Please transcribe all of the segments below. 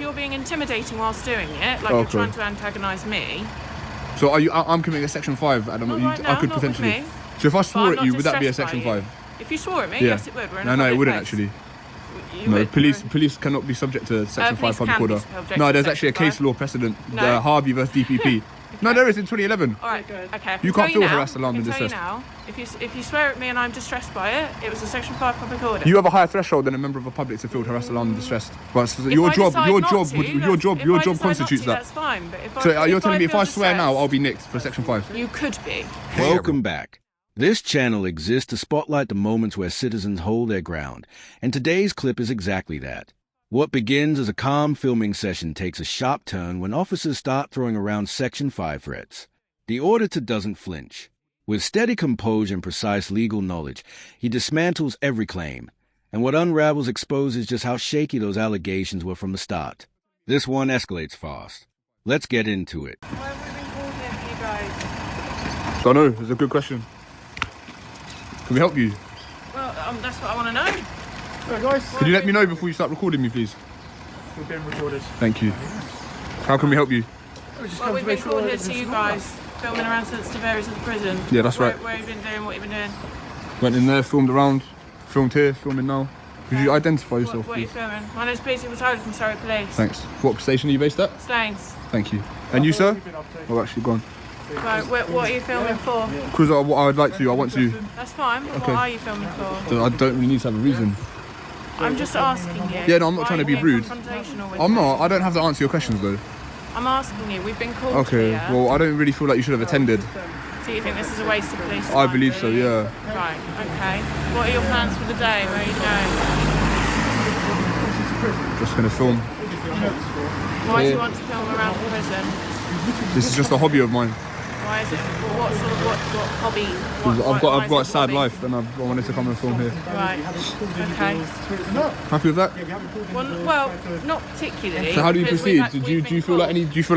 you're being intimidating whilst doing it, like you're trying to antagonise me. So I'm committing a section 5, Adam. I could potentially. So if I swore at you, would that be a section 5? If you swore at me, yes, it would. No, it wouldn't actually. No, police cannot be subject to section 5 public order. No, there's actually a case law precedent, Harvey versus DPP. No, there is in 2011. All right, okay. You can't feel harassed, alarmed, and distressed. Now, if you swear at me and I'm distressed by it, it was a section 5 public order. You have a higher threshold than a member of the public to feel harassed, alarmed, and distressed. But your job constitutes that. That's fine. But so you're telling me if I swear now, I'll be nicked for section 5? You could be. Welcome back. This channel exists to spotlight the moments where citizens hold their ground, and today's clip is exactly that. What begins as a calm filming session takes a sharp turn when officers start throwing around Section 5 threats. The auditor doesn't flinch. With steady composure and precise legal knowledge, he dismantles every claim, and what unravels exposes just how shaky those allegations were from the start. This one escalates fast. Let's get into it. Why have we been called here for you guys? Don't know. It's a good question. Can we help you? Well, that's what I want to know. Right, guys. Can you let me know before you start recording me, please? We're being recorded. Thank you. How can we help you? Well, we've been called here to you guys, filming around sensitive areas of the prison. Yeah, that's right. Where have you been doing, what you've been doing? Went in there, filmed around, filmed here, filming now. Could you identify yourself, What are you please? filming? My name's Peter Watoli from Surrey Police. Thanks. What station are you based at? Staines. Thank you. And you, sir? Oh, actually, gone. Right, what are you filming for? Because what I would like to, I want to. That's fine, but Okay. what are you filming for? I don't really need to have a reason. I'm just asking you. Yeah, no, I'm not trying to be rude. Confrontational with I'm me? not. I don't have to answer your questions, though. I'm asking you. We've been called Okay. here. Well, I don't really feel like you should have attended. Do you think this is a waste of police time? I believe so, yeah. Right, okay. What are your plans for the day? Where are you going? Just gonna film. Why do you want to film around the prison? This is just a hobby of mine. Why is it? What sort of what hobby? I've got a sad life, and I wanted to come and film here. Right. Okay. Happy with that? Well, not particularly. So how do you because proceed? we've Do you feel like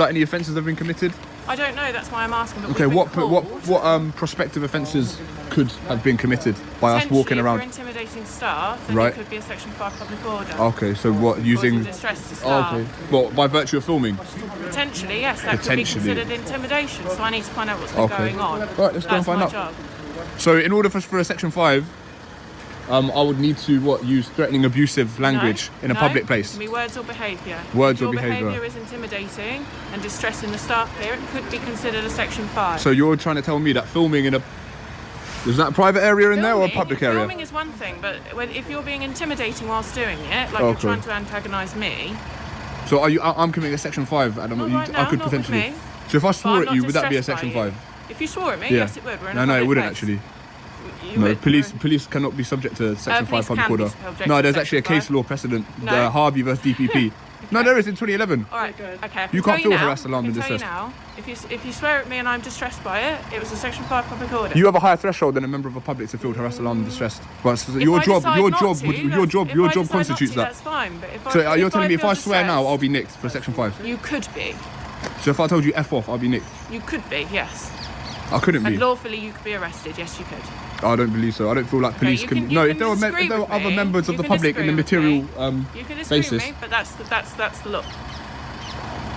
any offences have been committed? I don't know. That's why I'm asking. But Okay. we've been What prospective offences could have been committed by us walking around? If you're intimidating staff, then Right. it could be a Section 5 public order. Okay. So what using? Causing distress to staff. Okay. Well, by virtue of filming. Potentially, yes. That could be Potentially. considered intimidation. So I need to find out what's been Okay. going on. Right, let's go and That's find my out. job. So in order for a section 5, I would need to use threatening, abusive language in a public It place. can be words or behaviour. Words if or behaviour. Your behaviour is intimidating and distressing the staff here, it could be considered a Section 5. So you're trying to tell me that filming in a is that a private area in there or a public area? Filming is one thing, but if you're being intimidating whilst doing it, like you're trying to antagonise me. So I'm committing a section 5, Adam. I could potentially. So if I swore at you, would that be a section 5? If you swore at me, yes, it would. No, it wouldn't actually. No, police cannot be subject to section 5 public order. No, there's actually a case law precedent, Harvey versus DPP. No, there is in 2011. All right, okay. You can't feel harassed, alarmed, and distressed. Now, if you swear at me and I'm distressed by it, it was a Section 5 public order. You have a higher threshold than a member of the public to feel harassed, alarmed, and distressed. But your job constitutes that. That's fine. But So you're telling me if I swear now, I'll be nicked for section 5? You could be. So if I told you F off, I'll be nicked? You could be, yes. I couldn't be. And lawfully, you could be arrested. Yes, you could. I don't believe so. I don't feel like police can. No, if there were other members of the public in the material you can disagree basis. with me, but that's the law.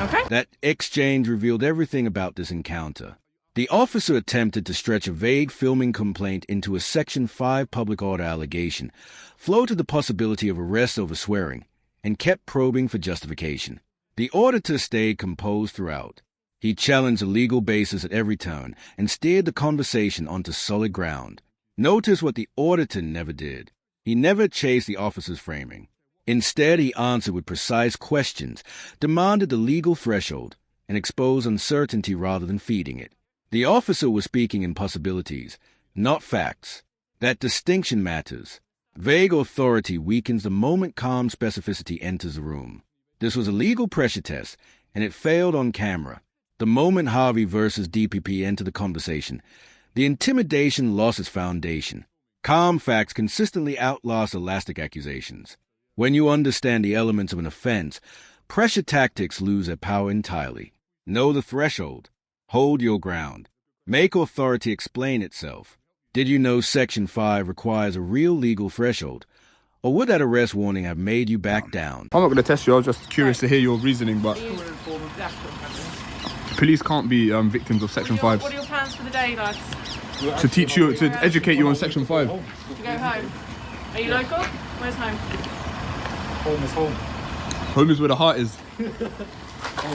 Okay. That exchange revealed everything about this encounter. The officer attempted to stretch a vague filming complaint into a Section 5 public order allegation, floated the possibility of arrest over swearing, and kept probing for justification. The auditor stayed composed throughout. He challenged the legal basis at every turn and steered the conversation onto solid ground. Notice what the auditor never did. He never chased the officer's framing. Instead, he answered with precise questions, demanded the legal threshold, and exposed uncertainty rather than feeding it. The officer was speaking in possibilities, not facts. That distinction matters. Vague authority weakens the moment calm specificity enters the room. This was a legal pressure test, and it failed on camera. The moment Harvey versus DPP entered the conversation, the intimidation lost its foundation. Calm facts consistently outlast elastic accusations. When you understand the elements of an offense, pressure tactics lose their power entirely. Know the threshold. Hold your ground. Make authority explain itself. Did you know Section 5 requires a real legal threshold? Or would that arrest warning have made you back down? I'm not going to test you. I was just curious to hear your reasoning, but police can't be victims of Section 5. What are your plans for the day, lads? To teach you, to educate you on Section 5. To go home. Are you local? Where's home? Home is home. Home is where the heart is. Home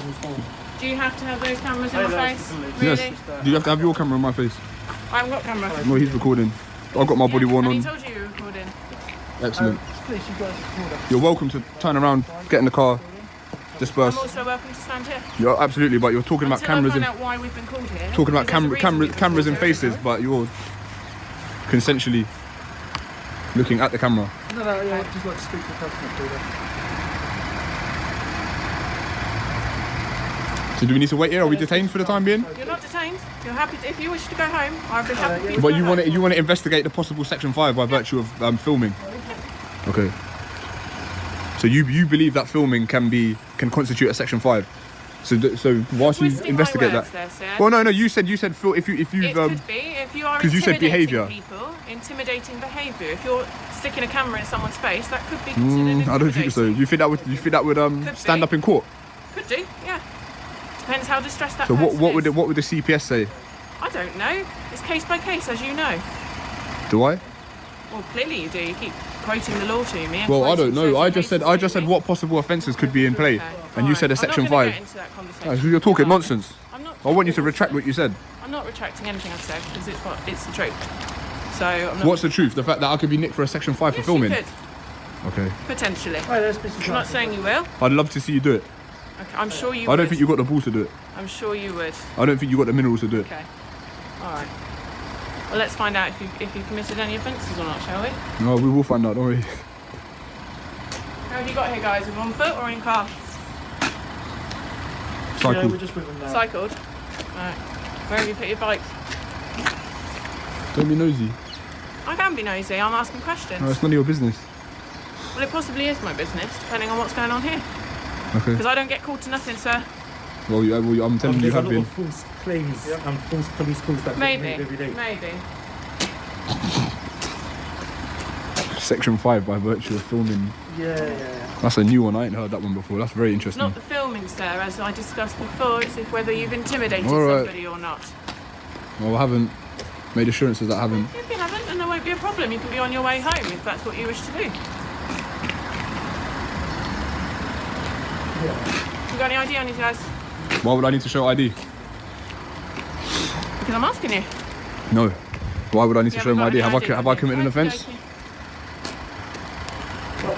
is home. Do you have to have those cameras in my face? Really? Yes. Do you have to have your camera in my face? I haven't got camera. No, he's recording. I've got my body worn And on. he told you you were recording. Excellent. Please, you guys record us. You're welcome to turn around, get in the car, disperse. I'm also welcome to stand here. Yeah, absolutely, but you're talking about Until cameras I in find out why we've been called here. talking about because there's a reason we've been cameras in called here, faces, isn't but you're consensually looking at the camera. No, yeah, I'd just like to speak to the person that called us. So do we need to wait here? Are we detained for the time being? there? You're not detained. You're happy to, if you wish to go home, I'd be happy for you to But go you want home. to investigate the possible Section 5 by virtue of filming. Okay. So you believe that filming can constitute a Section 5. So whilst you Twisting my investigate words that. there, sir. Well, no, you said if you've It could be if you are 'cause you said intimidating behaviour. people, intimidating behaviour. If you're sticking a camera in someone's face, that could be considered intimidating. I don't think so. You think that would stand be. up in court? Could do, yeah. Depends how distressed that So person what would is. the CPS say? I don't know. It's case by case, as you know. Do I? Well, clearly you do. You keep quoting the law to me. and Well, I quoting don't know. certain I just said cases to me. what possible offences could be in play, Okay, and you alright. said a Section I'm not gonna 5. get into that Oh, conversation. so you're talking Alright. nonsense. I'm not. I want you to retract what you said. I'm not retracting anything I've said because it's the truth. So I'm not. What's the truth? The fact that I could be nicked for a Section 5 for Yes, filming? you could Okay. potentially. Right, let's speak to the I'm not person. saying you will. I'd love to see you do it. Okay, I'm sure you. I don't would. think you got the balls to do it. I'm sure you would. I don't think you got the minerals to do it. Okay. All right. Well, let's find out if you committed any offences or not, shall we? No, we will find out, don't worry. How have you got here, guys? On foot or in car? Yeah, Cycle. we're just with them now. Cycled. Right. Where have you put your bikes? Don't be nosy. I can be nosy. I'm asking questions. No, it's none of your business. Well, it possibly is my business, depending on what's going on here. Okay. Because I don't get called to nothing, sir. Well, I'm telling you, you There's a have lot been. of false claims and false police calls that get Maybe. made every day. Maybe. Section 5 by virtue of filming. Yeah. That's a new one. I ain't heard that one before. That's very It's interesting. not the filming, sir, as I discussed before. It's if whether you've intimidated All right. somebody or not. Well, I haven't made assurances that I haven't. If you haven't, then there won't be a problem. You can be on your way home if that's what you wish to do. You got any ID on you guys? Why would I need to show ID? Because I'm asking you. No. Why would I need to You show my haven't ID? got any Have I committed an Okey offence? dokey.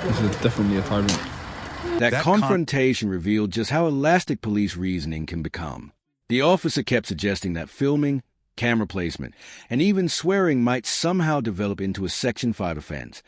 This is definitely a tyrant. That confrontation revealed just how elastic police reasoning can become. The officer kept suggesting that filming, camera placement, and even swearing might somehow develop into a Section 5 offense,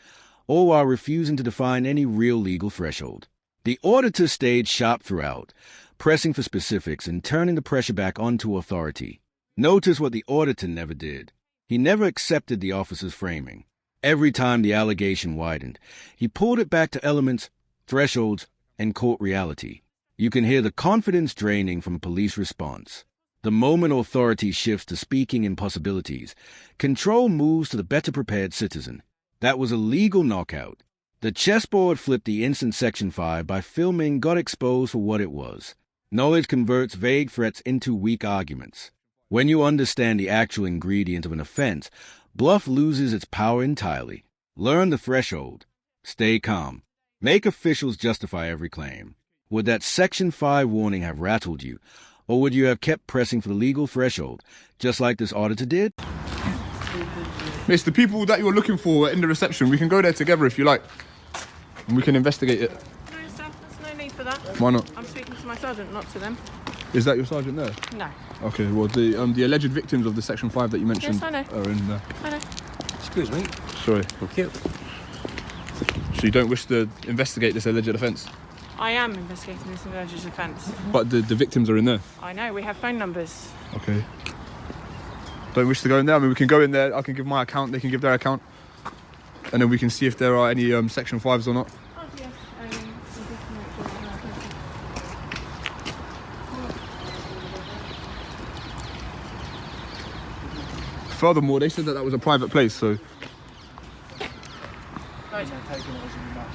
all while refusing to define any real legal threshold. The auditor stayed sharp throughout, pressing for specifics and turning the pressure back onto authority. Notice what the auditor never did. He never accepted the officer's framing. Every time the allegation widened, he pulled it back to elements, thresholds, and court reality. You can hear the confidence draining from a police response. The moment authority shifts to speaking in possibilities, control moves to the better prepared citizen. That was a legal knockout. The chessboard flipped the instant Section 5 by filming got exposed for what it was. Knowledge converts vague threats into weak arguments. When you understand the actual ingredient of an offense, bluff loses its power entirely. Learn the threshold. Stay calm. Make officials justify every claim. Would that Section 5 warning have rattled you, or would you have kept pressing for the legal threshold, just like this auditor did? Miss, the people that you're looking for are in the reception. We can go there together if you like. And we can investigate it. No, sir, there's no need for that. Why not? I'm speaking to my sergeant, not to them. Is that your sergeant there? No. Okay, well, the alleged victims of the Section 5 that you mentioned Yes, I know. are in there. I know. Excuse me. Sorry. Thank you. So you don't wish to investigate this alleged offence? I am investigating this alleged offence. But the victims are in there? I know, we have phone numbers. Okay. Don't wish to go in there? I mean, we can go in there, I can give my account, they can give their account. And then we can see if there are any Section 5s or not. Oh, yes. Furthermore, they said that was a private place, so... Like, and taking it as a match.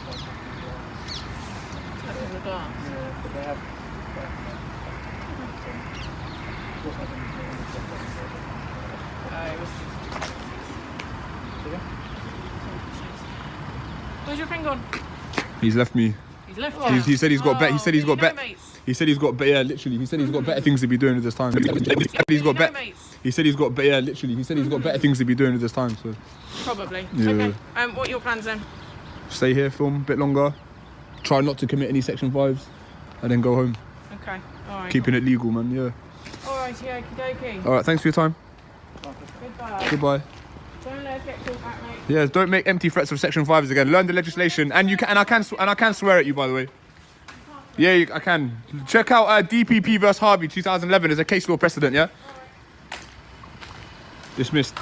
tapping the glass. Yeah, but they have. Where's your friend gone? He's left me. He's left you. He said he's got better. He said he's got better. better. He said he's got better. Yeah, literally. He said he's got better things to be doing at this time. He's got better. He said he's got better. Yeah, literally. He said he's got better things to be doing at this time. So Probably. Yeah. Okay. What are your plans then? stay here, film a bit longer. Try not to commit any Section 5s, and then go home. Okay. All right. Keeping it legal, man. Yeah. All right. Yeah. Okie dokie. All right. Thanks for your time. Goodbye. Goodbye. Don't let us get called back, mate. Yeah, don't make empty threats of Section 5s again. Learn the legislation, and you can, and I can swear at you, by the way. Yeah, I can. Check out DPP versus Harvey 2011 as a case law precedent. Yeah. Dismissed.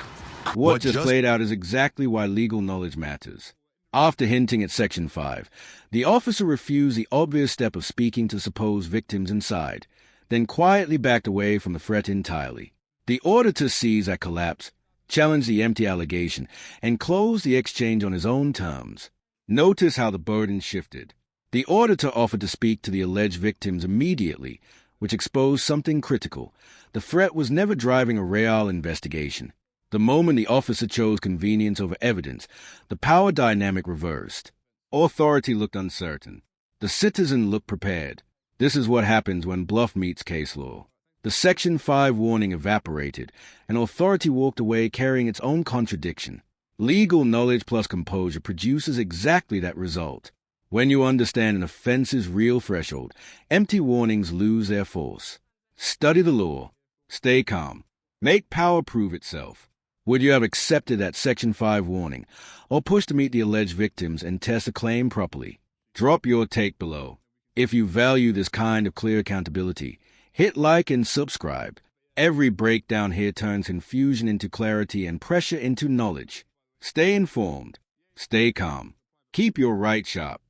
What just played out is exactly why legal knowledge matters. After hinting at Section 5, the officer refused the obvious step of speaking to supposed victims inside, then quietly backed away from the threat entirely. The order to seize at collapse, challenged the empty allegation, and closed the exchange on his own terms. Notice how the burden shifted. The order to offer to speak to the alleged victims immediately, which exposed something critical. The threat was never driving a real investigation. The moment the officer chose convenience over evidence, the power dynamic reversed. Authority looked uncertain. The citizen looked prepared. This is what happens when bluff meets case law. The Section 5 warning evaporated, and authority walked away carrying its own contradiction. Legal knowledge plus composure produces exactly that result. When you understand an offense's real threshold, empty warnings lose their force. Study the law. Stay calm. Make power prove itself. Would you have accepted that Section 5 warning, or pushed to meet the alleged victims and test a claim properly? Drop your take below. If you value this kind of clear accountability, hit like and subscribe. Every breakdown here turns confusion into clarity and pressure into knowledge. Stay informed. Stay calm. Keep your right sharp.